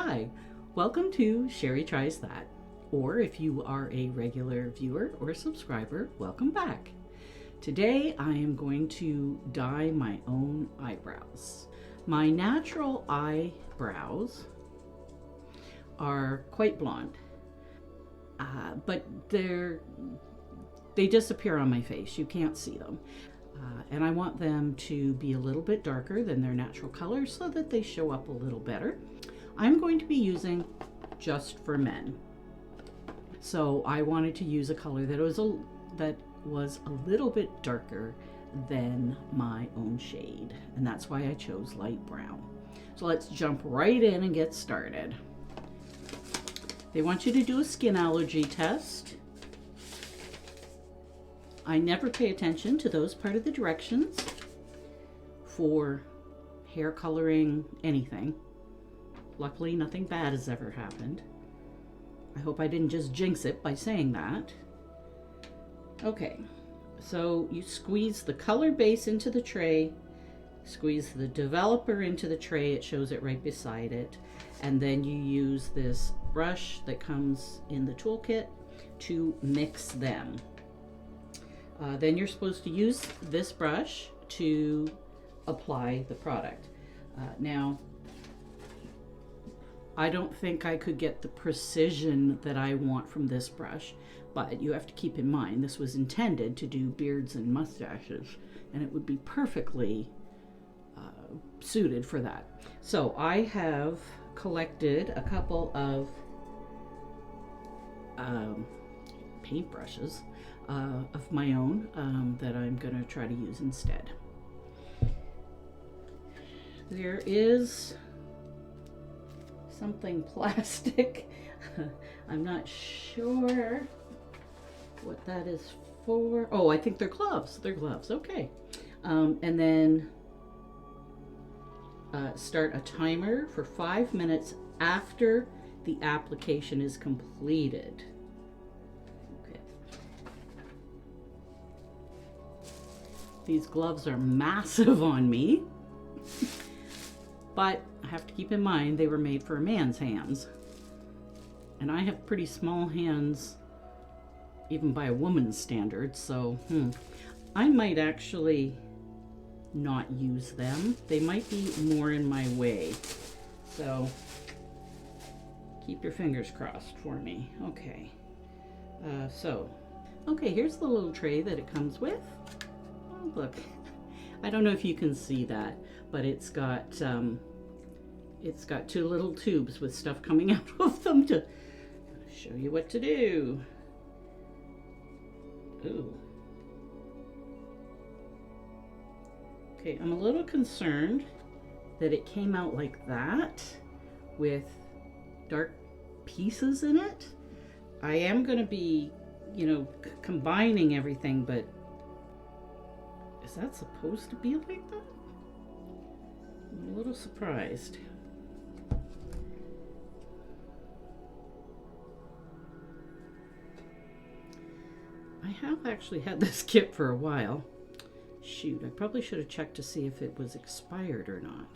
Hi, welcome to Sherry Tries That. Or if you are a regular viewer or subscriber, welcome back. Today I am going to dye my own eyebrows. My natural eyebrows are quite blonde, but they disappear on my face. You can't see them. And I want them to be a little bit darker than their natural color so that they show up a little better. I'm going to be using Just for Men. So I wanted to use a color that was a little bit darker than my own shade, and that's why I chose light brown. So let's jump right in and get started. They want you to do a skin allergy test. I never pay attention to those part of the directions for hair coloring, anything. Luckily, nothing bad has ever happened. I hope I didn't just jinx it by saying that. Okay, so you squeeze the color base into the tray, squeeze the developer into the tray, it shows it right beside it, and then you use this brush that comes in the toolkit to mix them. Then you're supposed to use this brush to apply the product. Now, I don't think I could get the precision that I want from this brush, but you have to keep in mind this was intended to do beards and mustaches, and it would be perfectly suited for that. So I have collected a couple of paintbrushes of my own that I'm going to try to use instead. There is something plastic. I'm not sure what that is for. Oh, I think they're gloves. They're gloves. Okay. And then start a timer for 5 minutes after the application is completed. Okay. These gloves are massive on me, but I have to keep in mind they were made for a man's hands. And I have pretty small hands, even by a woman's standards, so I might actually not use them. They might be more in my way. So keep your fingers crossed for me. Okay. Okay, here's the little tray that it comes with. Oh, look. I don't know if you can see that, but it's got two little tubes with stuff coming out of them to show you what to do. Ooh. Okay, I'm a little concerned that it came out like that with dark pieces in it. I am going to be, combining everything, but is that supposed to be like that? I'm a little surprised. I have actually had this kit for a while. Shoot, I probably should have checked to see if it was expired or not.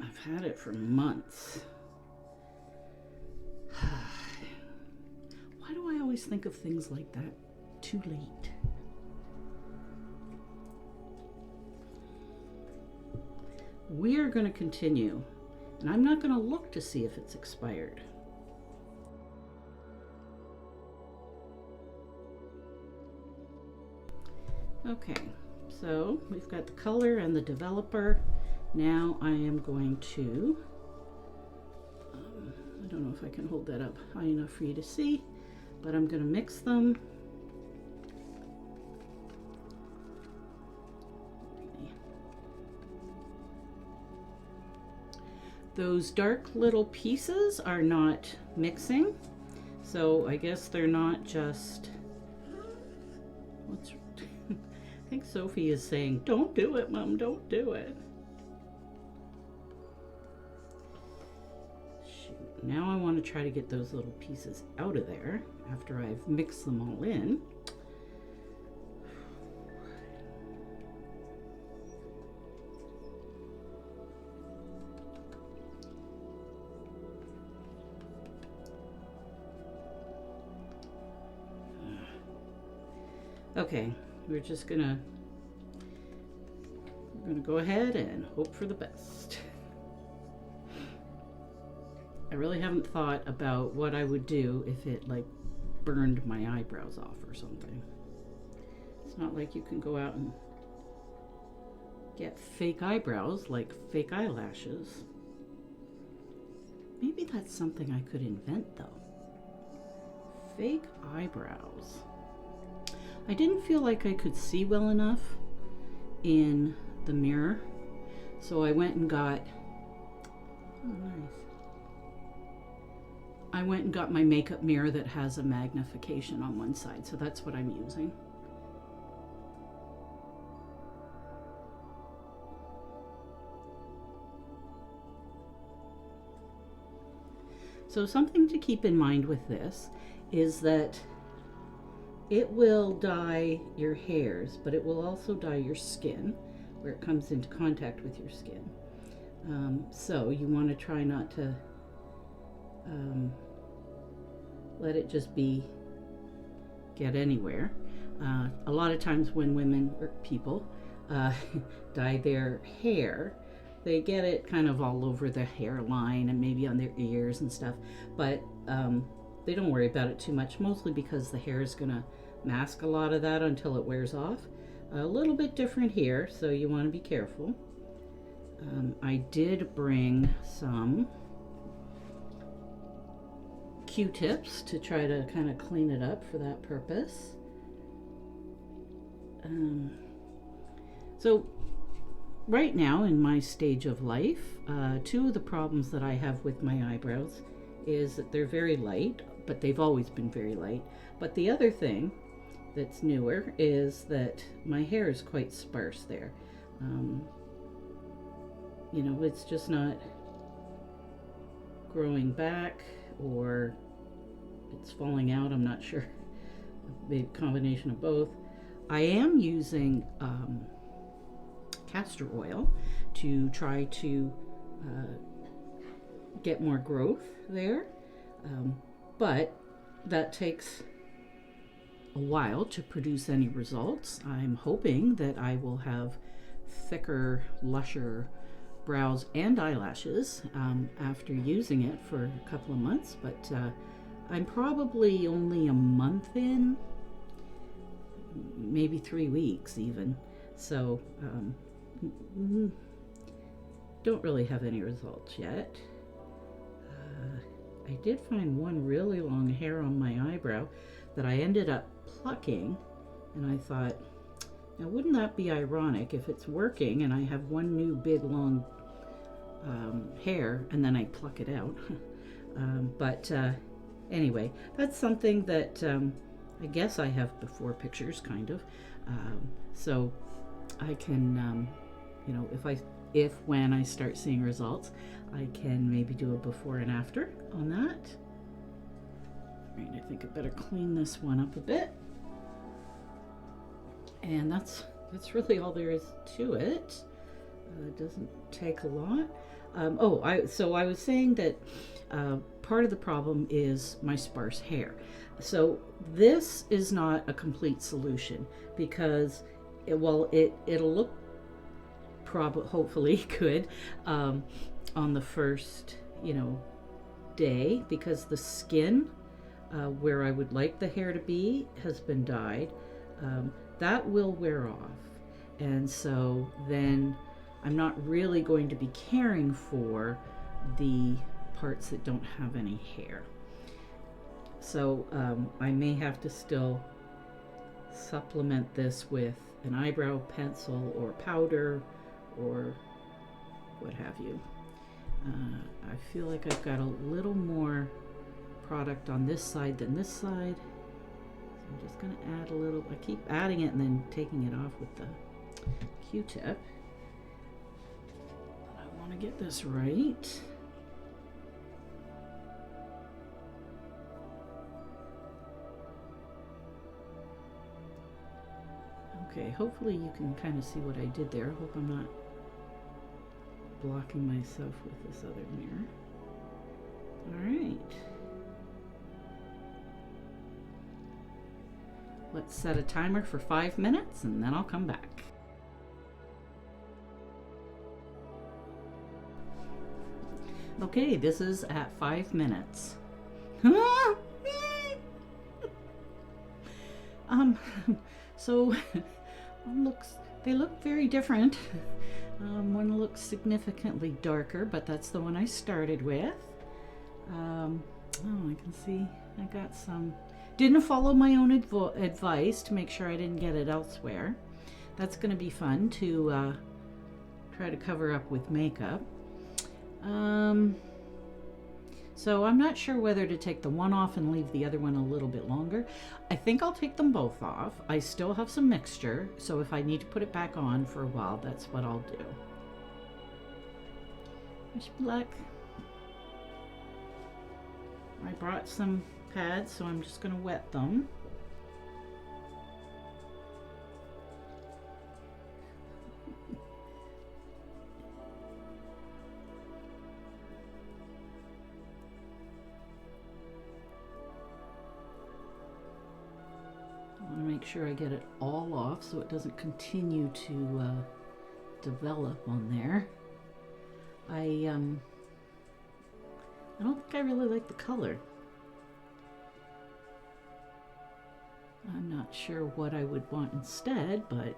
I've had it for months. Why do I always think of things like that too late? We're going to continue, and I'm not going to look to see if it's expired. Okay, so we've got the color and the developer. Now I am going to, I don't know if I can hold that up high enough for you to see, but I'm going to mix them. Those dark little pieces are not mixing, so I guess they're not just, I think Sophie is saying, "Don't do it, Mom, don't do it." Shoot, now I want to try to get those little pieces out of there after I've mixed them all in. Okay, we're gonna go ahead and hope for the best. I really haven't thought about what I would do if it like burned my eyebrows off or something. It's not like you can go out and get fake eyebrows like fake eyelashes. Maybe that's something I could invent though. Fake eyebrows. I didn't feel like I could see well enough in the mirror, so I went and got, oh nice. I went and got my makeup mirror that has a magnification on one side, so that's what I'm using. So something to keep in mind with this is that it will dye your hairs, but it will also dye your skin where it comes into contact with your skin. So you want to try not to let it just get anywhere. A lot of times when women or people dye their hair, they get it kind of all over their hairline and maybe on their ears and stuff, but they don't worry about it too much, mostly because the hair is going to mask a lot of that until it wears off. A little bit different here, so you want to be careful. I did bring some Q-tips to try to kind of clean it up for that purpose. So right now in my stage of life, two of the problems that I have with my eyebrows is that they're very light, but they've always been very light. But the other thing that's newer is that my hair is quite sparse there. You know, it's just not growing back, or it's falling out, I'm not sure. Maybe a combination of both. I am using castor oil to try to get more growth there, but that takes a while to produce any results. I'm hoping that I will have thicker, lusher brows and eyelashes after using it for a couple of months, but I'm probably only a month in, maybe 3 weeks even, so don't really have any results yet. I did find one really long hair on my eyebrow that I ended up plucking, and I thought, now wouldn't that be ironic if it's working and I have one new big long hair and then I pluck it out. But anyway, that's something that I guess I have before pictures, kind of, so I can you know, when I start seeing results, I can maybe do a before and after on that. Right, I think I better clean this one up a bit. And that's really all there is to it. It doesn't take a lot. So I was saying that part of the problem is my sparse hair. So this is not a complete solution, because it'll look hopefully good on the first, you know, day, because the skin where I would like the hair to be has been dyed. That will wear off, and so then I'm not really going to be caring for the parts that don't have any hair. So I may have to still supplement this with an eyebrow pencil or powder or what have you. I feel like I've got a little more product on this side than this side. So I'm just going to add a little. I keep adding it and then taking it off with the Q-tip. But I want to get this right. Okay, hopefully you can kind of see what I did there. I hope I'm not blocking myself with this other mirror. All right. let's set a timer for 5 minutes and then I'll come back. Okay, this is at 5 minutes. So they look very different. One looks significantly darker, but that's the one I started with. Oh, I can see I got some. Didn't follow my own advice to make sure I didn't get it elsewhere. That's going to be fun to try to cover up with makeup. So I'm not sure whether to take the one off and leave the other one a little bit longer. I think I'll take them both off. I still have some mixture, so if I need to put it back on for a while, that's what I'll do. Wish me luck. I brought some pads, so I'm just going to wet them. Make sure I get it all off so it doesn't continue to develop on there. I don't think I really like the color. I'm not sure what I would want instead, but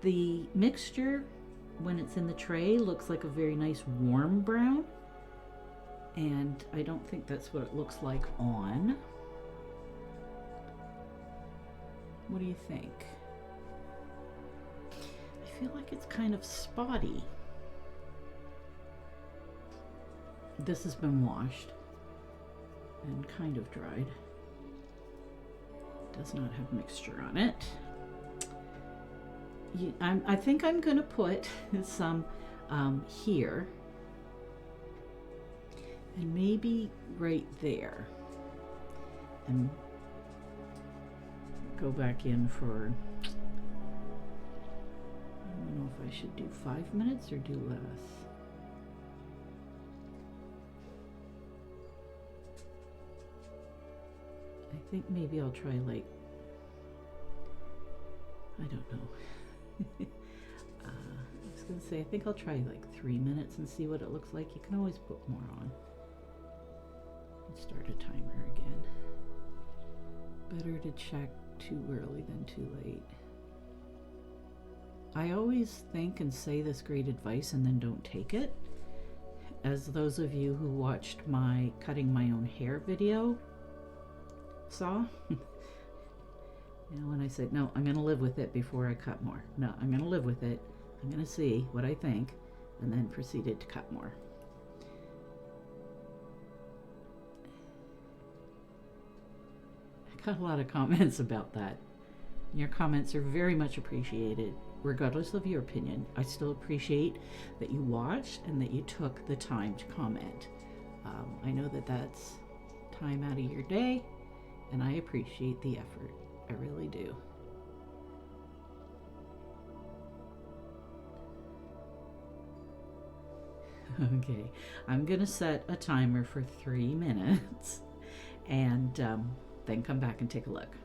the mixture when it's in the tray looks like a very nice warm brown, and I don't think that's what it looks like on. What do you think? I feel like it's kind of spotty. This has been washed and kind of dried. Does not have mixture on it. I think I'm going to put some here and maybe right there, and go back in for, I don't know if I should do 5 minutes or do less. I think maybe I'll try like, I don't know. I was gonna say, I think I'll try like 3 minutes and see what it looks like. You can always put more on. Let's start a timer again. Better to check too early than too late. I always think and say this great advice and then don't take it. As those of you who watched my cutting my own hair video saw, you know, when I said, no, I'm going to live with it before I cut more. No, I'm going to live with it. I'm going to see what I think, and then proceeded to cut more. I got a lot of comments about that. Your comments are very much appreciated, regardless of your opinion. I still appreciate that you watched and that you took the time to comment. I know that that's time out of your day, and I appreciate the effort. I really do. Okay, I'm gonna set a timer for 3 minutes and then come back and take a look.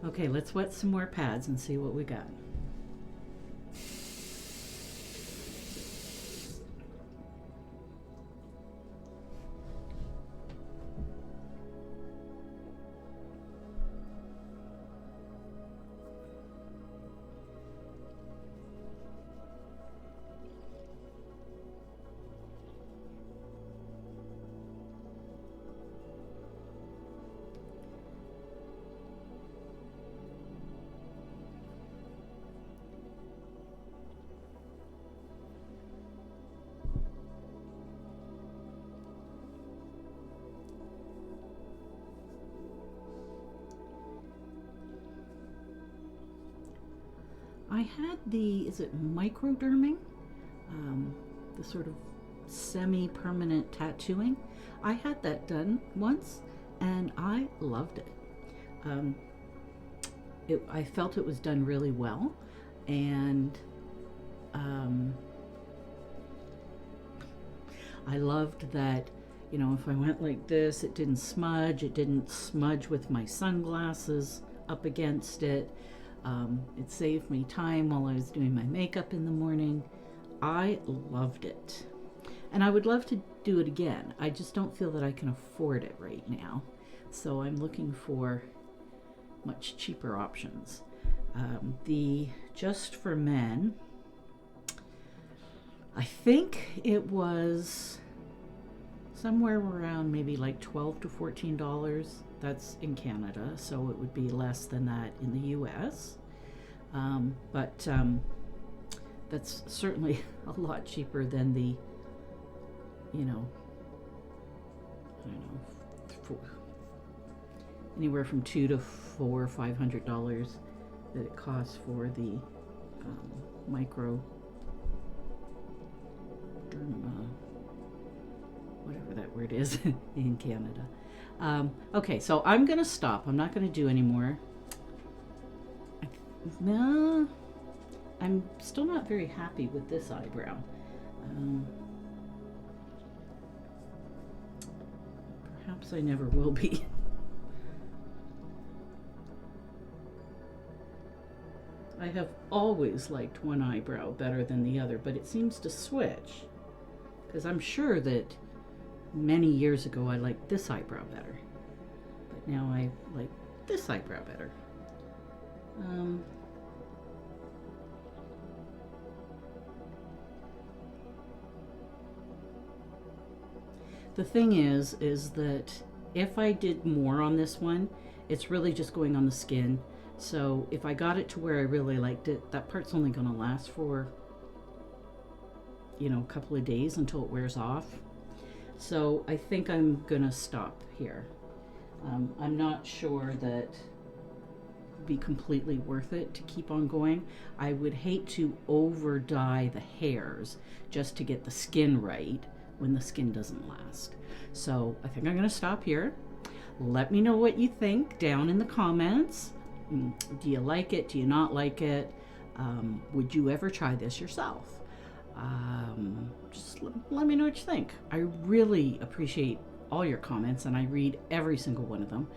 Okay, let's wet some more pads and see what we got. I had the, is it microderming? The sort of semi-permanent tattooing. I had that done once and I loved it. I felt it was done really well, and I loved that You know, if I went like this, it didn't smudge. It didn't smudge with my sunglasses up against it. It saved me time while I was doing my makeup in the morning. I loved it. And I would love to do it again. I just don't feel that I can afford it right now. So I'm looking for much cheaper options. The Just for Men, I think it was somewhere around maybe like $12 to $14. That's in Canada, so it would be less than that in the US. But that's certainly a lot cheaper than the, you know, I don't know, anywhere from $200 to $500 that it costs for the micro whatever that word is in Canada. Okay, so I'm gonna stop. I'm not gonna do any more. No, I'm still not very happy with this eyebrow. Perhaps I never will be. I have always liked one eyebrow better than the other, but it seems to switch. Because I'm sure that many years ago I liked this eyebrow better. But now I like this eyebrow better. The thing is that if I did more on this one, it's really just going on the skin. So if I got it to where I really liked it, that part's only going to last for, you know, a couple of days until it wears off. So I think I'm going to stop here. I'm not sure that it'd be completely worth it to keep on going. I would hate to over dye the hairs just to get the skin right when the skin doesn't last. So I think I'm going to stop here. Let me know what you think down in the comments. Do you like it? Do you not like it? Would you ever try this yourself? Just let me know what you think. I really appreciate all your comments, and I read every single one of them.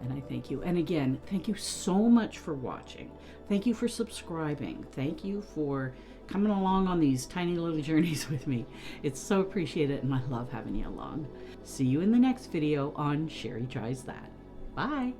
And I thank you. And again, thank you so much for watching. Thank you for subscribing. Thank you for coming along on these tiny little journeys with me. It's so appreciated, and I love having you along. See you in the next video on Sherry Tries That. Bye.